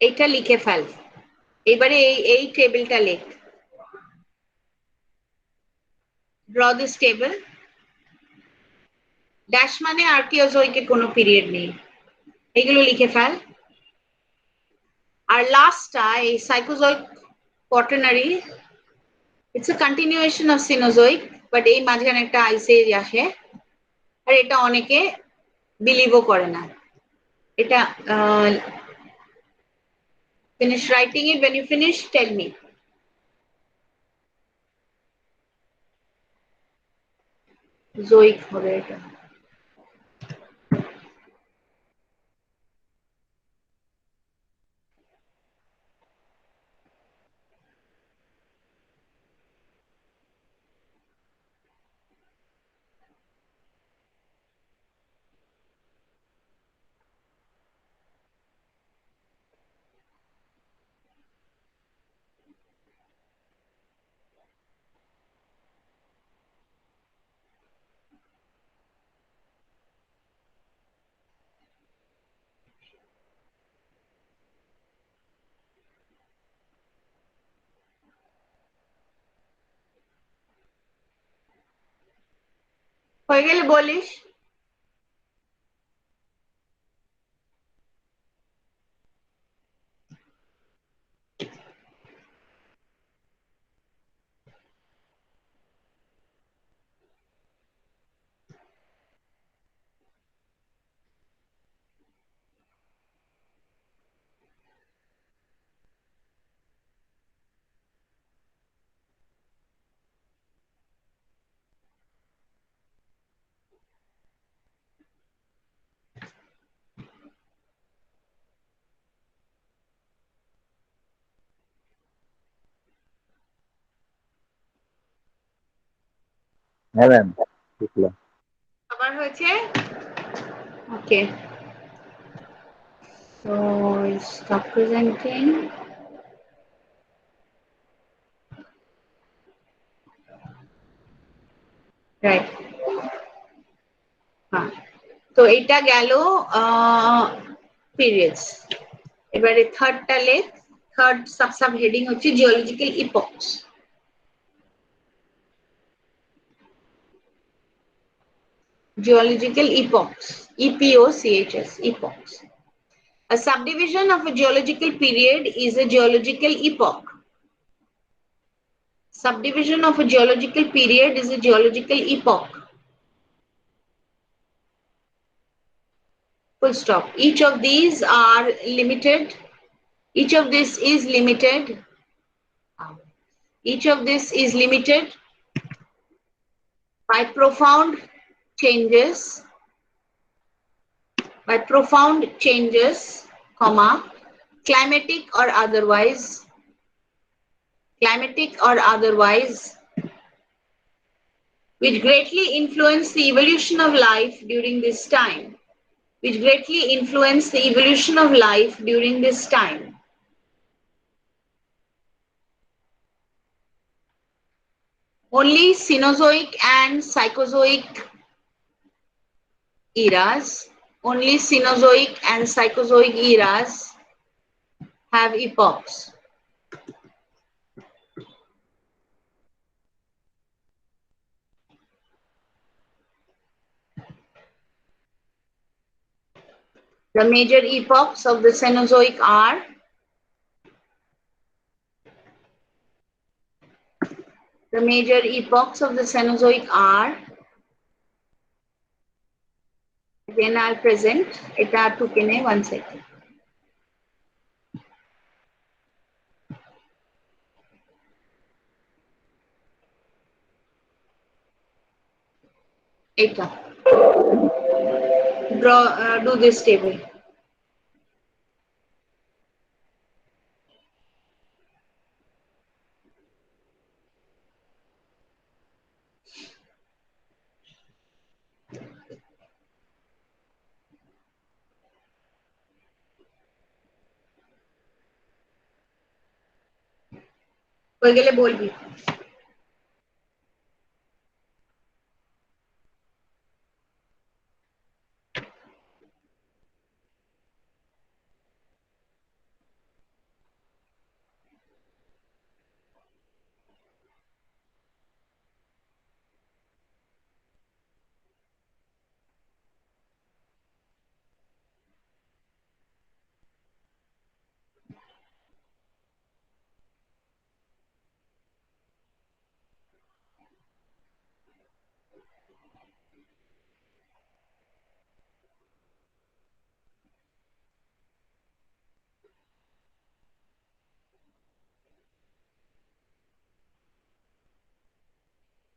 Speaker 2: এটা লিখে fail, এবারে এই টেবিলটা লেখ. Draw this table. Dash মানে আর্কিওজোইকের কোনো period নেই, এগুলো লিখে ফেল. আর লাস্টটা এই psychozoic quaternary, it's a continuation of cenozoic, but এই মাঝখানে একটা আইস এজ আসে, আর এটা অনেকে বিলিভও করে না. এটা finish writing it. When you finish, tell me. Zoic হবে এটা. হয়ে গেলে বলিস.
Speaker 3: হ্যাঁ ম্যাম বুঝলাম।
Speaker 2: আবার হয়েছে? ওকে, so stop presenting. Right. হ্যাঁ, তো এটা গেল পিরিয়ডস। এবারে থার্ডটা লেখ। থার্ড সাব হেডিং হচ্ছে geological ইপক্স। Geological epochs, EPOCHS, epochs. A subdivision of a geological period is a geological epoch. Subdivision of a geological period is a geological epoch. Full stop. Each of these are limited. Each of this is limited. Each of this is limited by profound changes, comma, climatic or otherwise, which greatly influence the evolution of life during this time. Only Cenozoic and Psychozoic eras have epochs. The major epochs of the Cenozoic are again I'll present এটা টুকে নে 1 second. এটা do this table. হয়ে গেলে বলবি।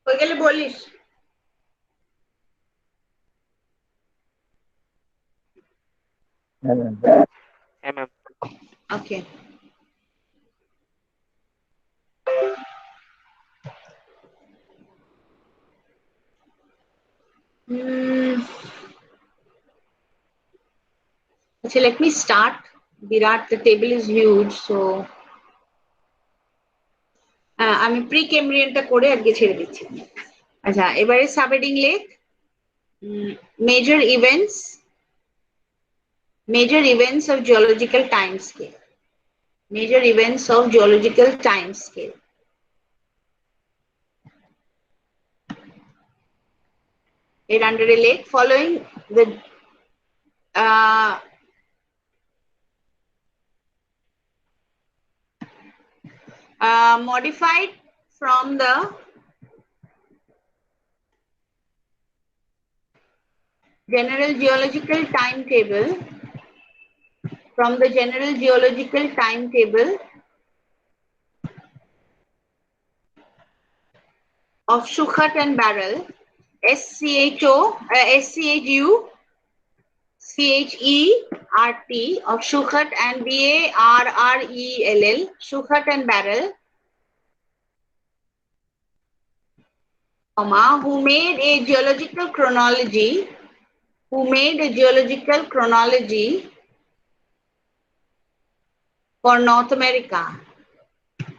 Speaker 2: হয়ে গেলে বলিস।
Speaker 3: হ্যাঁ ma'am.
Speaker 2: Okay. Okay, let me start. Virat, the table is huge, so আমি প্রি ক্যাম্ব্রিয়ানটা করে আজকে ছেড়ে দিচ্ছি। আচ্ছা, এবারে সাবহেডিং লেখ major events of geological time scale. এর আন্ডারে লেখ following the modified from the general geological timetable of Schuchert and Barrel, SCHUCHERT of Schuchert and BARRELL, Schuchert and Barrel, comma, who made a geological chronology for North America.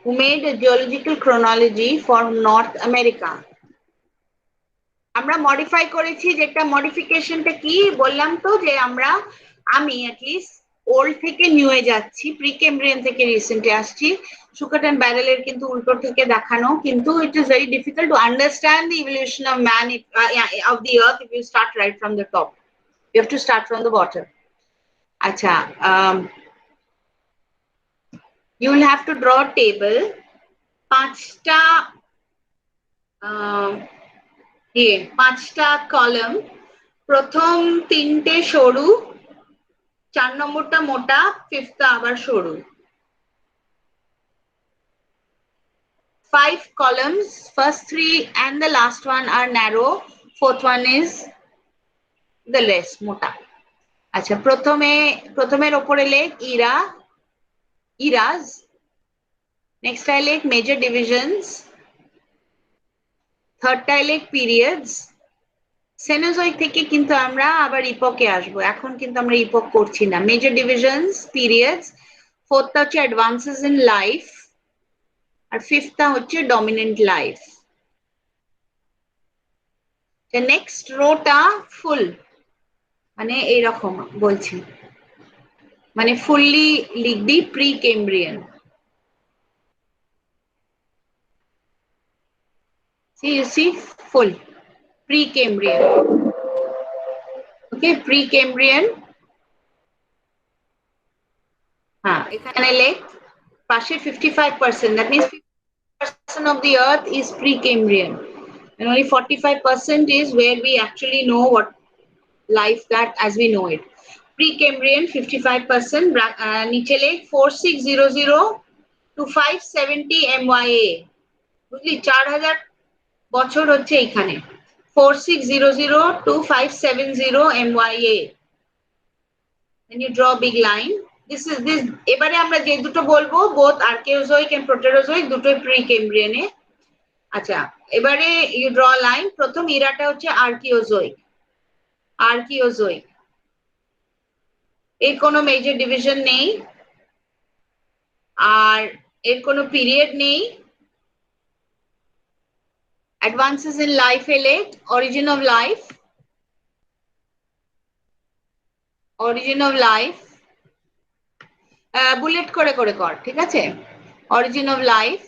Speaker 2: Who made a geological chronology for North America? আমরা modify করেছি, যেটা মডিফিকেশনটা কি বললাম তো, যে আমি at least old থেকে নিউয়ে যাচ্ছি, প্রি ক্যাম্ব্রিয়ান থেকে রিসেন্টে আসছি। সুকাট অ্যান্ড ব্যারেলের কিন্তু উল্টো থেকে দেখানো, কিন্তু it is very difficult to understand the evolution of man of the earth if you start right from the top. You have to start from the bottom. আচ্ছা, you will have to draw a table, 5টা column, প্রথম 3টে সরু, 4 নম্বরটা মোটা, 5th আবার সরু। 5 columns, first 3 and the last one are narrow, 4th one is the less মোটা। আচ্ছা, প্রথমের ওপরে লেখ eras, next I লেখ major divisions, third টাই লেখ periods। সেনোজোইক থেকে কিন্তু আমরা আবার ইপকে আসবো, এখন কিন্তু আমরা ইপক করছি না। মেজর ডিভিশনস, পিরিয়ডস, 4টা হচ্ছে অ্যাডভান্সেস ইন লাইফ, আর 5টা হচ্ছে ডমিনেন্ট লাইফ। নেক্সট রোটা ফুল, মানে এইরকম বলছি, মানে ফুললি লিখবি pre Cambrian. You see full Precambrian. Okay, Precambrian. এখানে লেখ পাশে 55%, that means 50% of the earth is Precambrian and only 45% is where we actually know what life that as we know it. Precambrian 55%, নিচে লেখ 4600 to 570 MYA, বুঝলি? 4000 বছর হচ্ছে এখানে, 4600 to 570 MYA. When you draw a big line, this এবারে আমরা যে দুটো বলবো, both Archaeozoic and Proterozoic, দুটোই Precambrian এ। আচ্ছা, এবারে you draw a line, প্রথম ইরাটা হচ্ছে Archaeozoic, এর কোনো মেজর ডিভিশন নেই, আর এর কোনো পিরিয়ড নেই। Advances in life elect, origin of life, bullet করে কর, ঠিক আছে? Origin of life.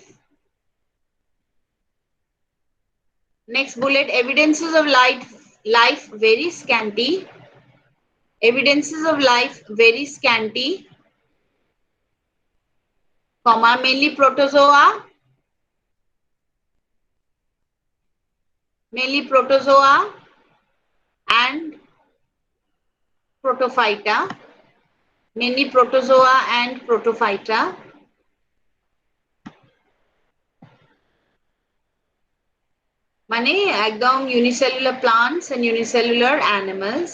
Speaker 2: Next bullet, evidences of life very scanty, comma, mainly protozoa and protophyta, mainly protozoa and protophyta। মানে একদম unicellular plants and unicellular animals।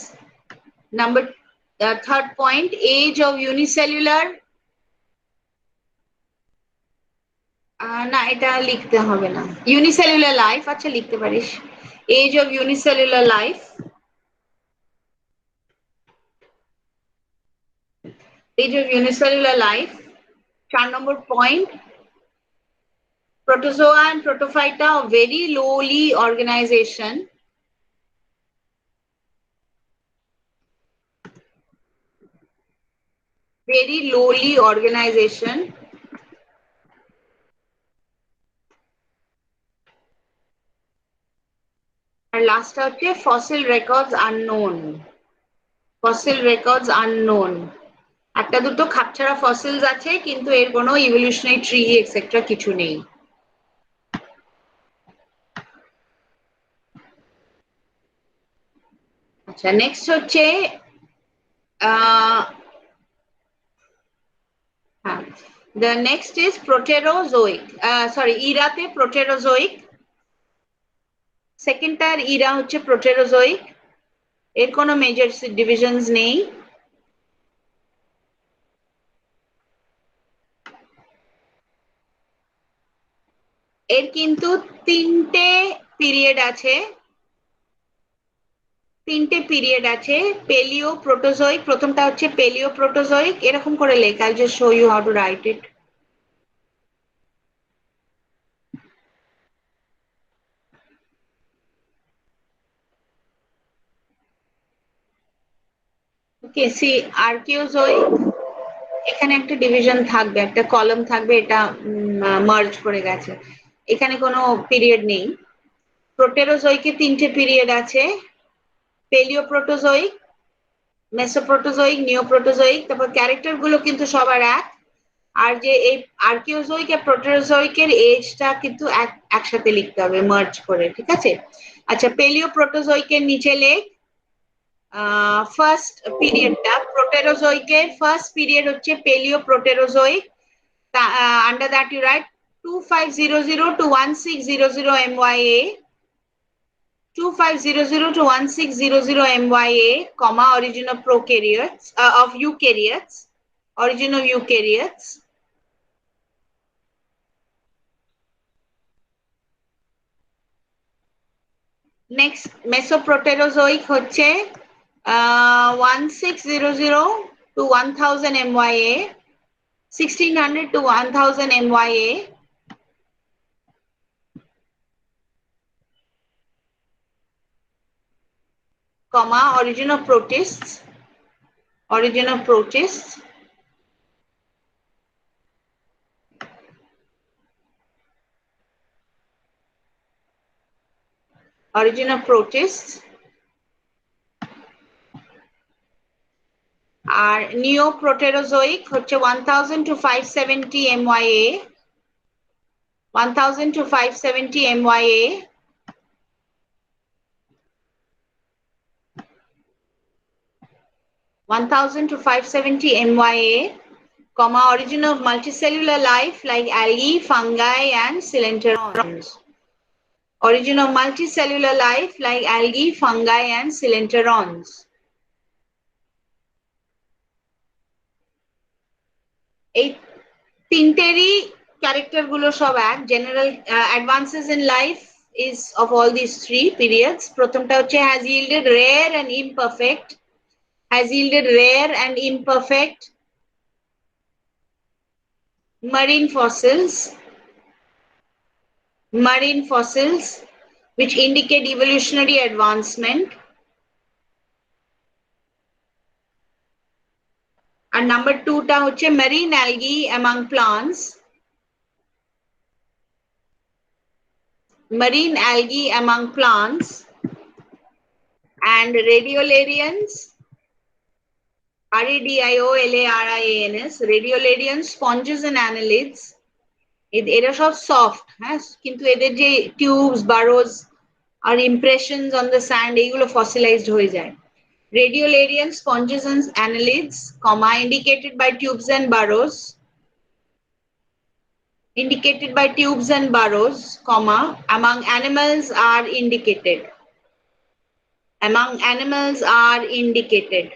Speaker 2: Number third point, age of unicellular, না এটা লিখতে হবে না, unicellular life, আচ্ছা লিখতে পারিস, age of unicellular life, 4 number point, protozoa and protophyta of very lowly organization, আর লাস্টটা হচ্ছে fossil records unknown। একটা দুটো খাপছাড়া ফসিলস আছে, কিন্তু এর কোনো ইভলিউশনারি ট্রি এক্সেট্রা কিছু নেই। আচ্ছা, নেক্সট হচ্ছে the next is Proterozoic, ইরাতে Proterozoic, সেকেন্ডটার Ira হচ্ছে Proterozoic, এর কোনো মেজর ডিভিশনস নেই। এর কিন্তু 3টে পিরিয়ড আছে, তিনটে পিরিয়ড আছে, পেলিও প্রোটোজোইক, প্রথমটা হচ্ছে পেলিও প্রোটোজোইক, এরকম করে লেখ, I just show you how to write it. Okay, see archaeozoic, এখানে একটা ডিভিশন থাকবে, একটা কলাম থাকবে, এটা মার্জ করে গেছে, এখানে কোনো পিরিয়ড নেই। প্রোটেরোজোইকে তিনটে পিরিয়ড আছে, পেলিও প্রোটোজোইক, মেসোপ্রোটোজোইক, নিওপ্রোটোজোইক, তারপর ক্যারেক্টার গুলো কিন্তু সবার এক, আর যে এই আর্কিওজোইক আর প্রোটেরোজোইকের এজটা কিন্তু একসাথে লিখতে হবে মার্জ করে, ঠিক আছে? আচ্ছা, পেলিও প্রোটোজোইকের নিচে লেখ ফার্স্ট পিরিয়ডটা, প্রোটেরোজোইকের ফার্স্ট পিরিয়ড হচ্ছে paleo proterozoic, under that you write 2500 to 1600 MYA, 2500 to 1600 MYA, comma, origin of prokaryotes, of eukaryotes, origin of eukaryotes. Next, mesoproterozoic হচ্ছে 1600 to 1000 MYA, 1600 to 1000 MYA, comma, origin of protists, origin of protists, origin of protists, আর নিওপ্রোটেরোজোইক হচ্ছে 1000 to 570 MYA, 1000 to 570 MYA, to 570 MYA, comma, origin of multicellular life like algae, fungi, and coelenterons. Origin of multicellular life like algae, fungi, and coelenterons. এই তিনটেরই character গুলো সব এক, general advances in life is of all these three periods. প্রথমটা হচ্ছে has yielded rare and imperfect, has yielded rare and imperfect marine fossils which indicate evolutionary advancement. And number 2 টা হচ্ছে marine algae among plants, marine algae among plants, and radiolarians, RADIOLARIANS, radiolarians, sponges and annelids, এরা সব soft, হ্যাঁ, কিন্তু এদের যে tubes, burrows আর impressions on the sand, এইগুলো ফসিলাইজড হয়ে যায়। Radiolarian, sponges and annelids, comma, indicated by tubes and burrows, indicated by tubes and burrows, comma, among animals are indicated, among animals are indicated.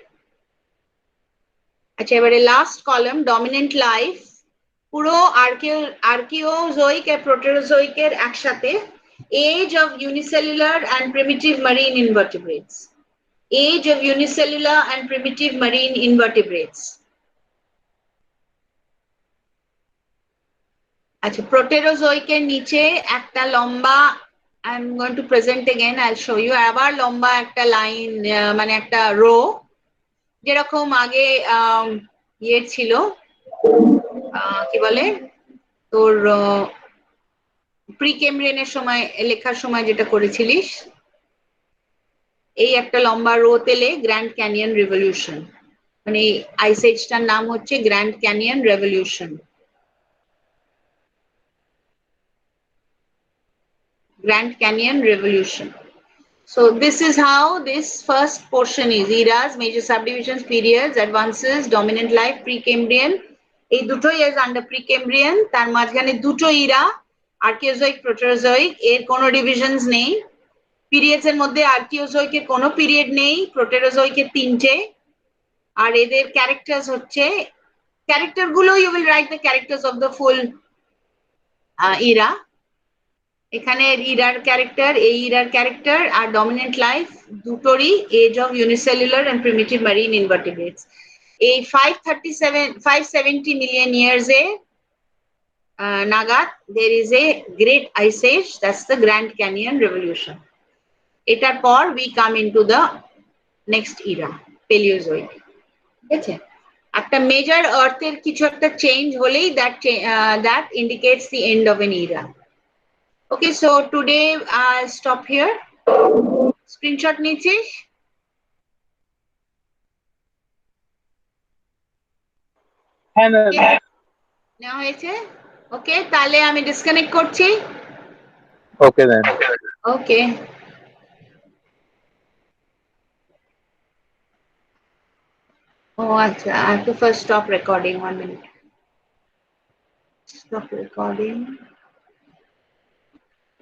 Speaker 2: আচ্ছা, এবারে last column, dominant life, পুরো আর্কিওজোইক আর প্রোটেরোজোইকের একসাথে, age of unicellular and primitive marine invertebrates, age of unicellular and primitive marine invertebrates. আচ্ছা, প্রোটেরোজোইকের নিচে একটা লম্বা, I am going to present again, I'll show you, আবার লম্বা একটা লাইন, মানে একটা রো, যেরকম আগে ইয়ে ছিল, কি বলে তোর প্রিকেমব্রিয়ানের সময় লেখার সময় যেটা করেছিলিস, এই একটা লম্বা রো তেলে গ্র্যান্ড ক্যানিয়ন রেভলিউশন, মানে আইস এজটার নাম হচ্ছে grand canyon revolution, Grand Canyon Revolution. So this is how this first portion is, eras, major subdivisions, periods, advances, dominant life, Precambrian, এই দুটোই is under Precambrian, তার মাঝখানে দুটো ইরা, আর্কিওজোইক, প্রোটেরোজোইক, এর কোনো ডিভিশনস নেই। পিরিয়ডস এর মধ্যে আর্কিওজোইকের কোনো পিরিয়ড নেই, প্রোটেরোজোইকের তিনটে, আর এদের ক্যারেক্টার্স হচ্ছে, ক্যারেক্টার গুলো you will write the characters of the full era, এখানে ইরার ক্যারেক্টার, এই ইরার ক্যারেক্টার আর ডমিনেন্ট লাইফ দুটোরই age of unicellular and primitive marine invertebrates. এই 570 মিলিয়ন ইয়ার্স এ নাগাদ there is a great ice age, that's the Grand Canyon revolution. এটার পর we come into the next era, Paleozoic. ঠিক আছে, একটা মেজর আর্থের কিছু একটা চেঞ্জ হলেই that indicates the end of an era. Okay, so today I'll stop here. Screenshot নিচ্ছিস?
Speaker 1: হ্যাঁ ম্যাম।
Speaker 2: নেওয়া হয়েছে? ওকে, তাহলে আমি ডিসকানেক্ট করছি।
Speaker 3: Okay then.
Speaker 2: Okay. Oh, acha, I have to first stop recording. 1 minute. Stop recording.